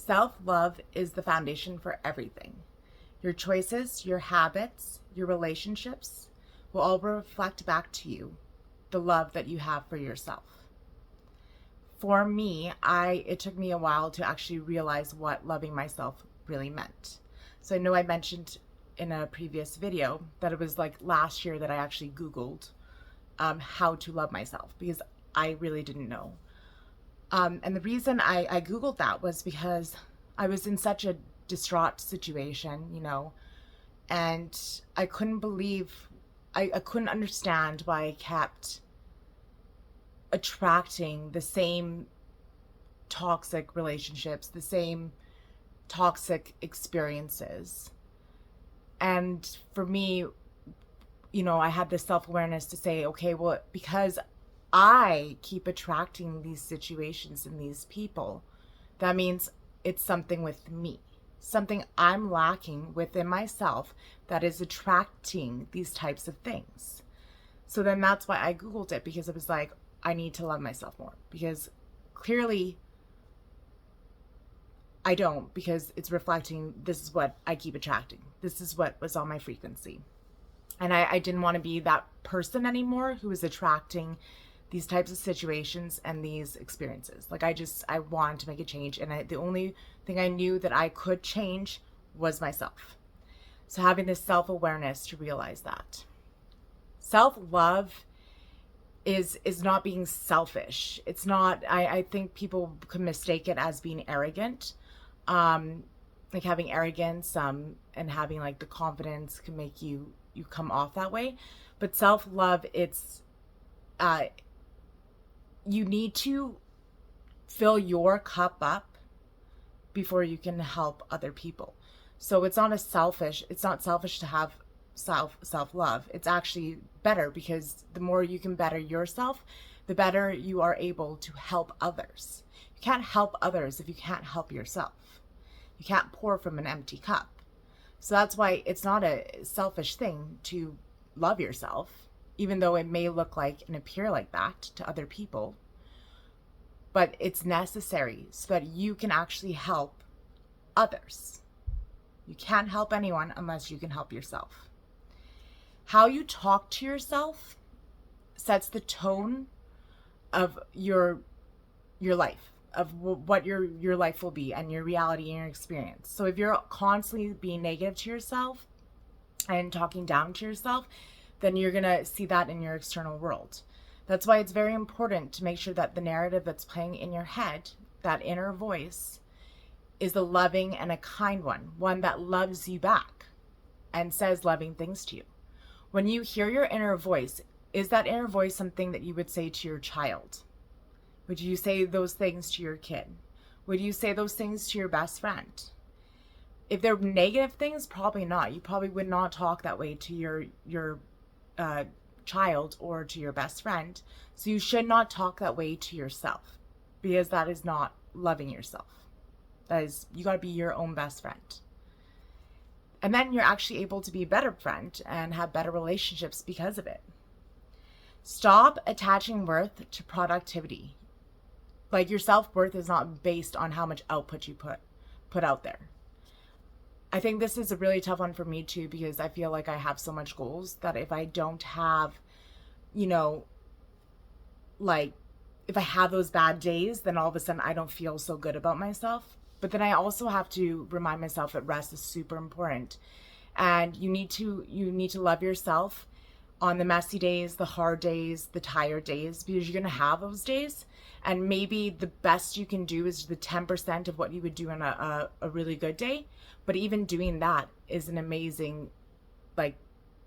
Self-love is the foundation for everything. Your choices, your habits, your relationships will all reflect back to you the love that you have for yourself. For me, it took me a while to actually realize what loving myself really meant. So I know I mentioned in a previous video that it was like last year that I actually Googled how to love myself because I really didn't know. And the reason I Googled that was because I was in such a distraught situation, and I couldn't believe, I couldn't understand why I kept attracting the same toxic relationships, the same toxic experiences. And for me, I had this self-awareness to say, okay, well, because I keep attracting these situations and these people, that means it's something with me, something I'm lacking within myself that is attracting these types of things. So then that's why I Googled it, because it was like, I need to love myself more, because clearly I don't, because it's reflecting, this is what I keep attracting. This is what was on my frequency. And I didn't want to be that person anymore who was attracting these types of situations and these experiences. Like I wanted to make a change. And the only thing I knew that I could change was myself. So having this self-awareness to realize that. Self-love is not being selfish. It's not, I think people can mistake it as being arrogant. Like having arrogance and having like the confidence can make you come off that way. But self-love, it's you need to fill your cup up before you can help other people. So it's not selfish to have self-love. It's actually better, because the more you can better yourself, the better you are able to help others. You can't help others if you can't help yourself. You can't pour from an empty cup. So that's why it's not a selfish thing to love yourself, even though it may look like and appear like that to other people. But it's necessary so that you can actually help others. You can't help anyone unless you can help yourself. How you talk to yourself sets the tone of your life, of what your life will be, and your reality and your experience. So if you're constantly being negative to yourself and talking down to yourself, then you're gonna see that in your external world. That's why it's very important to make sure that the narrative that's playing in your head, that inner voice, is a loving and a kind one that loves you back and says loving things to you. When you hear your inner voice, is that inner voice something that you would say to your child? Would you say those things to your kid? Would you say those things to your best friend? If they're negative things, probably not. You probably would not talk that way to your child or to your best friend. So you should not talk that way to yourself, because that is not loving yourself. That is, you got to be your own best friend. And then you're actually able to be a better friend and have better relationships because of it. Stop attaching worth to productivity. Like, your self-worth is not based on how much output you put out there. I think this is a really tough one for me too, because I feel like I have so much goals that if I don't have, like if I have those bad days, then all of a sudden I don't feel so good about myself. But then I also have to remind myself that rest is super important. And you need to love yourself on the messy days, the hard days, the tired days, because you're going to have those days. And maybe the best you can do is the 10% of what you would do on a really good day. But even doing that is an amazing,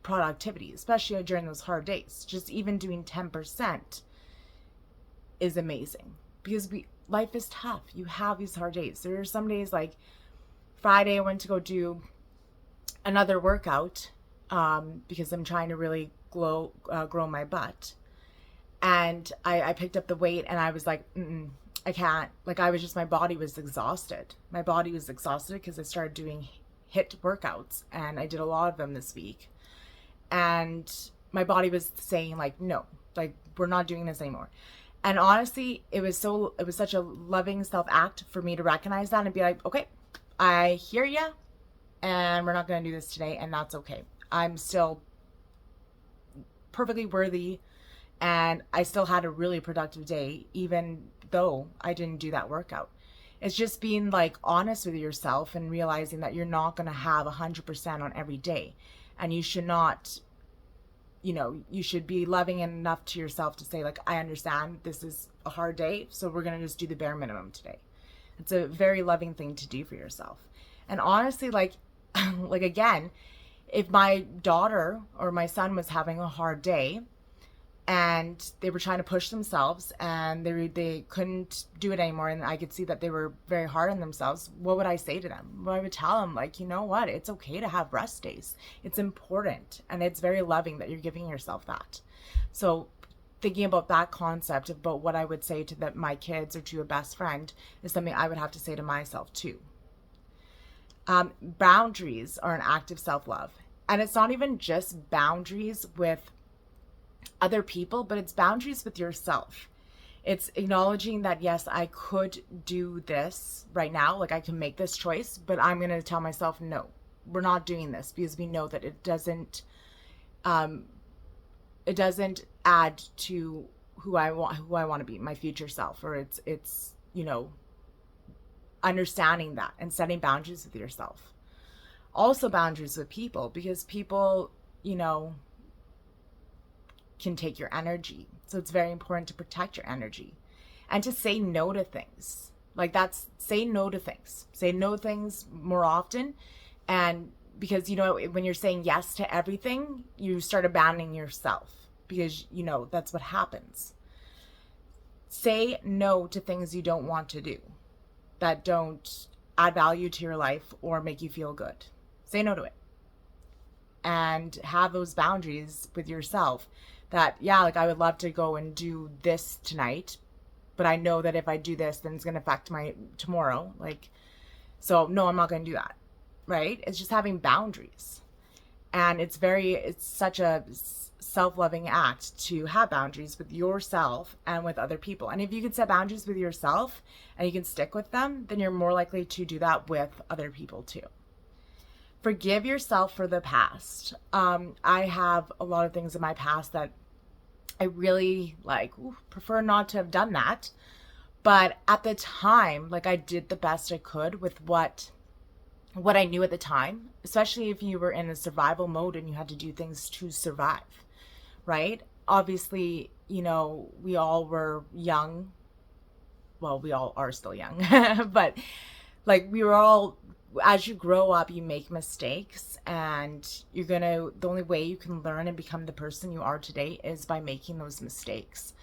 productivity, especially during those hard days. Just even doing 10% is amazing, because life is tough. You have these hard days. There are some days, like Friday, I went to go do another workout because I'm trying to really grow my butt. And I picked up the weight and I was like, I can't. My body was exhausted. My body was exhausted because I started doing HIIT workouts, and I did a lot of them this week. And my body was saying no, we're not doing this anymore. And honestly, it was such a loving self act for me to recognize that and be like, okay, I hear you, and we're not going to do this today, and that's okay. I'm still perfectly worthy, and I still had a really productive day, even though I didn't do that workout. It's just being like honest with yourself and realizing that you're not going to have 100% on every day. And you should not, you should be loving enough to yourself to say, like, I understand this is a hard day, so we're going to just do the bare minimum today. It's a very loving thing to do for yourself. And honestly, like, like again, if my daughter or my son was having a hard day and they were trying to push themselves and they couldn't do it anymore, and I could see that they were very hard on themselves, what would I say to them? Well, I would tell them, like, you know what, it's okay to have rest days. It's important, and it's very loving that you're giving yourself that. So thinking about that concept about what I would say to my kids or to a best friend is something I would have to say to myself too. Boundaries are an act of self-love, and it's not even just boundaries with other people, but it's boundaries with yourself. It's acknowledging that, yes, I could do this right now, like I can make this choice, but I'm going to tell myself, no, we're not doing this, because we know that it doesn't add to who I want to be, my future self. Or it's understanding that and setting boundaries with yourself. Also boundaries with people, because people, can take your energy. So it's very important to protect your energy and to say no to things. Like, say no to things. Say no to things more often. And because, when you're saying yes to everything, you start abandoning yourself, because, that's what happens. Say no to things you don't want to do, that don't add value to your life or make you feel good. Say no to it. And have those boundaries with yourself that, yeah, like, I would love to go and do this tonight, but I know that if I do this, then it's going to affect my tomorrow. Like, so no, I'm not going to do that. Right? It's just having boundaries. And it's such a self-loving act to have boundaries with yourself and with other people. And if you can set boundaries with yourself and you can stick with them, then you're more likely to do that with other people too. Forgive yourself for the past. I have a lot of things in my past that I really prefer not to have done that. But at the time, like, I did the best I could with what I knew at the time, especially if you were in a survival mode and you had to do things to survive, right? Obviously, we all were young. Well, we all are still young, but like, we were all, as you grow up, you make mistakes, and the only way you can learn and become the person you are today is by making those mistakes.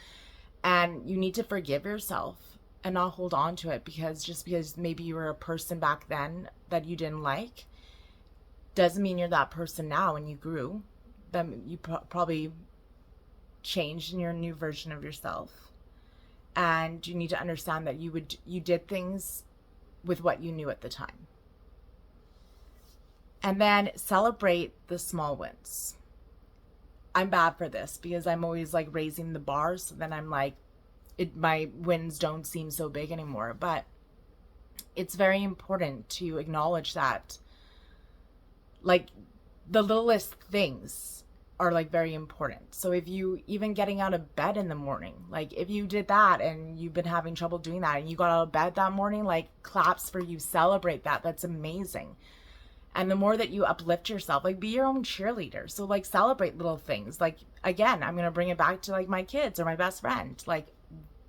And you need to forgive yourself and not hold on to it, because just because maybe you were a person back then that you didn't like doesn't mean you're that person now. And you grew, then you probably changed and you're a new version of yourself. And you need to understand that you did things with what you knew at the time. And then celebrate the small wins. I'm bad for this because I'm always like raising the bar. So then I'm like, my wins don't seem so big anymore. But it's very important to acknowledge that, like, the littlest things are like very important. So if you even getting out of bed in the morning, like if you did that and you've been having trouble doing that and you got out of bed that morning, like, claps for you, celebrate that. That's amazing. And the more that you uplift yourself, like, be your own cheerleader. So like, celebrate little things. Like, again, I'm going to bring it back to like my kids or my best friend, like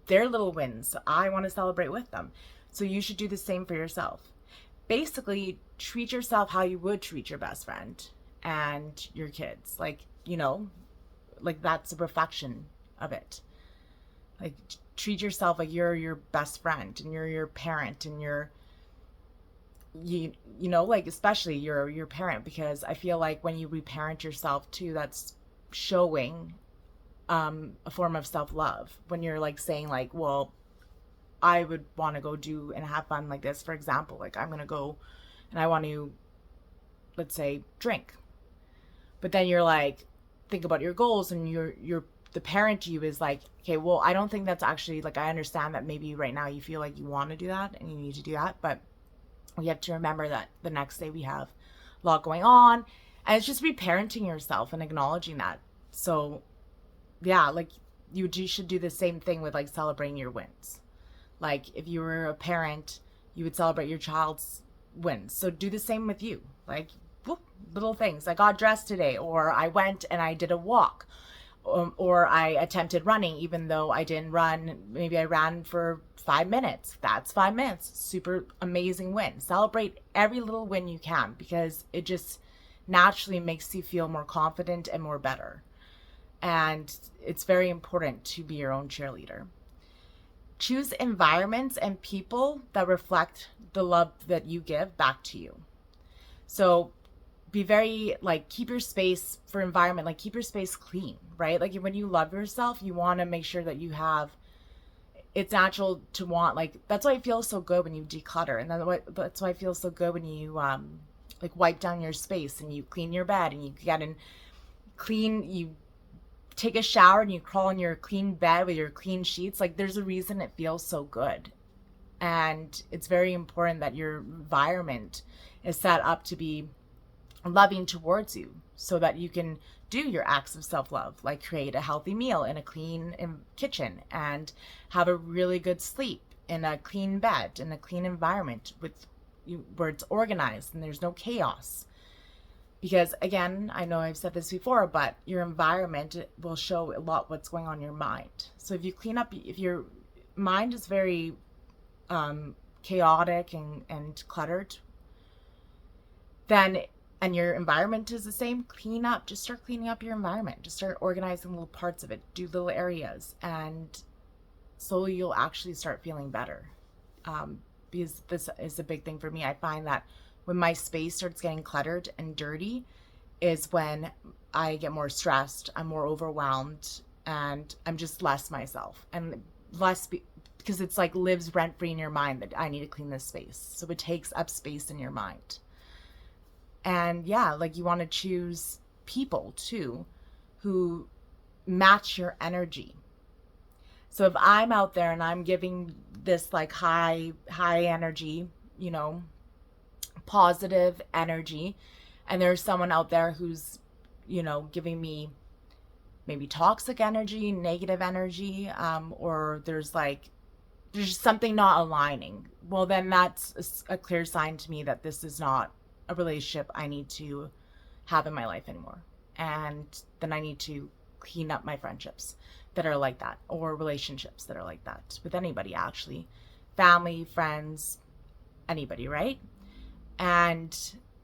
their little wins. I want to celebrate with them. So you should do the same for yourself. Basically, treat yourself how you would treat your best friend and your kids. Like, like, that's a reflection of it. Like, treat yourself like you're your best friend and you're your parent and like, especially your parent, because I feel like when you reparent yourself too, that's showing a form of self-love. When you're like saying like, well, I would want to go do and have fun like this. For example, like, I'm going to go and I want to, let's say, drink. But then you're like, think about your goals and you're the parent to you is like, okay, well, I don't think that's actually, like, I understand that maybe right now you feel like you want to do that and you need to do that, but we have to remember that the next day we have a lot going on, and it's just reparenting yourself and acknowledging that. So yeah, like you should do the same thing with like celebrating your wins. Like if you were a parent, you would celebrate your child's wins. So do the same with you. Like whoop, little things. I got dressed today, or I went and I did a walk, or I attempted running even though I didn't run. Maybe I ran for 5 minutes. That's 5 minutes. Super amazing win. Celebrate every little win you can, because it just naturally makes you feel more confident and more better. And it's very important to be your own cheerleader. Choose environments and people that reflect the love that you give back to you. So be very, like, keep your space for environment, like keep your space clean, right? Like when you love yourself, you want to make sure that you have, it's natural to want, like, that's why it feels so good when you declutter. And that's why it feels so good when you like wipe down your space and you clean your bed and you get in clean, you take a shower and you crawl in your clean bed with your clean sheets. Like there's a reason it feels so good. And it's very important that your environment is set up to be loving towards you, so that you can do your acts of self-love, like create a healthy meal in a clean kitchen and have a really good sleep in a clean bed, in a clean environment with you, where it's organized and there's no chaos. Because again, I know I've said this before, but your environment will show a lot what's going on in your mind. So if you clean up, if your mind is very chaotic and cluttered, then, and your environment is the same, clean up. Just start cleaning up your environment. Just start organizing little parts of it. Do little areas, and slowly you'll actually start feeling better. Because this is a big thing for me. I find that when my space starts getting cluttered and dirty is when I get more stressed, I'm more overwhelmed, and I'm just less myself. And less because it's like lives rent-free in your mind that I need to clean this space. So it takes up space in your mind. And yeah, like you want to choose people too who match your energy. So if I'm out there and I'm giving this like high energy, you know, positive energy, and there's someone out there who's, you know, giving me maybe toxic energy, negative energy, or there's something not aligning, well, then that's a clear sign to me that this is not a relationship I need to have in my life anymore. And then I need to clean up my friendships that are like that, or relationships that are like that, with anybody actually, family, friends, anybody, right? And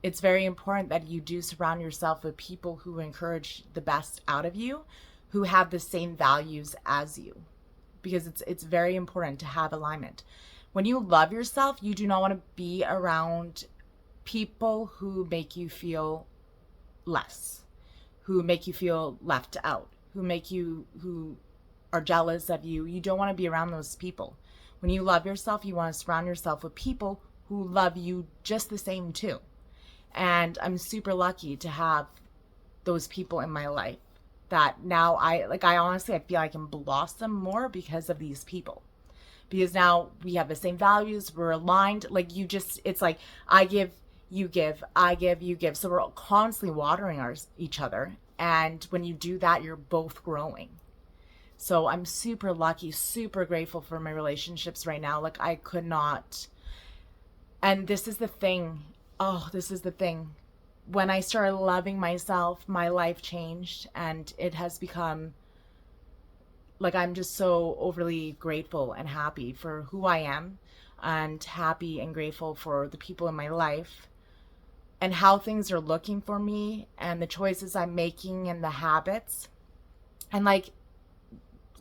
it's very important that you do surround yourself with people who encourage the best out of you, who have the same values as you, because it's very important to have alignment. When you love yourself, you do not want to be around people who make you feel less, who make you feel left out, who are jealous of you. You don't want to be around those people. When you love yourself, you want to surround yourself with people who love you just the same too. And I'm super lucky to have those people in my life that now I honestly, I feel I can blossom more because of these people. Because now we have the same values, we're aligned. Like it's like I give, you give, I give, you give. So we're constantly watering each other. And when you do that, you're both growing. So I'm super lucky, super grateful for my relationships right now. Like I could not. And this is the thing. Oh, this is the thing. When I started loving myself, my life changed, and it has become like I'm just so overly grateful and happy for who I am, and happy and grateful for the people in my life and how things are looking for me and the choices I'm making and the habits. And like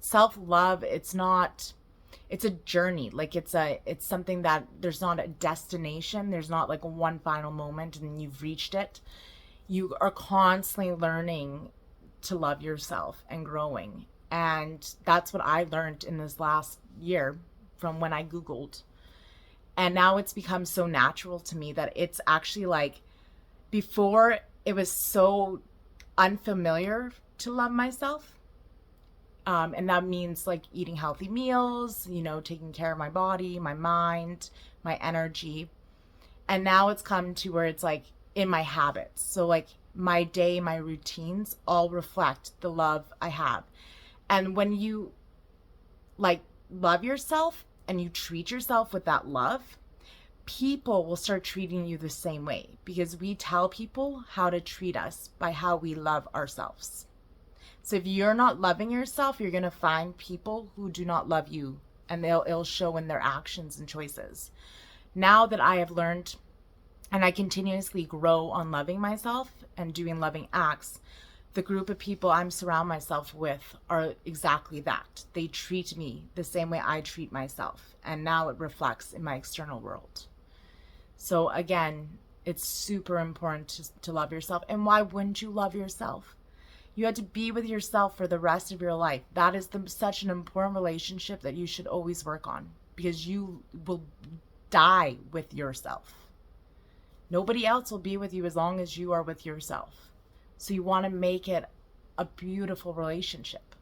self-love, it's a journey. Like it's something that there's not a destination. There's not like one final moment and you've reached it. You are constantly learning to love yourself and growing. And that's what I learned in this last year from when I Googled. And now it's become so natural to me that it's actually like, before it was so unfamiliar to love myself. And that means like eating healthy meals, taking care of my body, my mind, my energy. And now it's come to where it's like in my habits. So like my day, my routines all reflect the love I have. And when you like love yourself and you treat yourself with that love, people will start treating you the same way, because we tell people how to treat us by how we love ourselves. So if you're not loving yourself, you're going to find people who do not love you, and it'll show in their actions and choices. Now that I have learned and I continuously grow on loving myself and doing loving acts, the group of people I'm surround myself with are exactly that. They treat me the same way I treat myself, and now it reflects in my external world. So again, it's super important to love yourself. And why wouldn't you love yourself? You had to be with yourself for the rest of your life. That is such an important relationship that you should always work on, because you will die with yourself. Nobody else will be with you as long as you are with yourself. So you want to make it a beautiful relationship.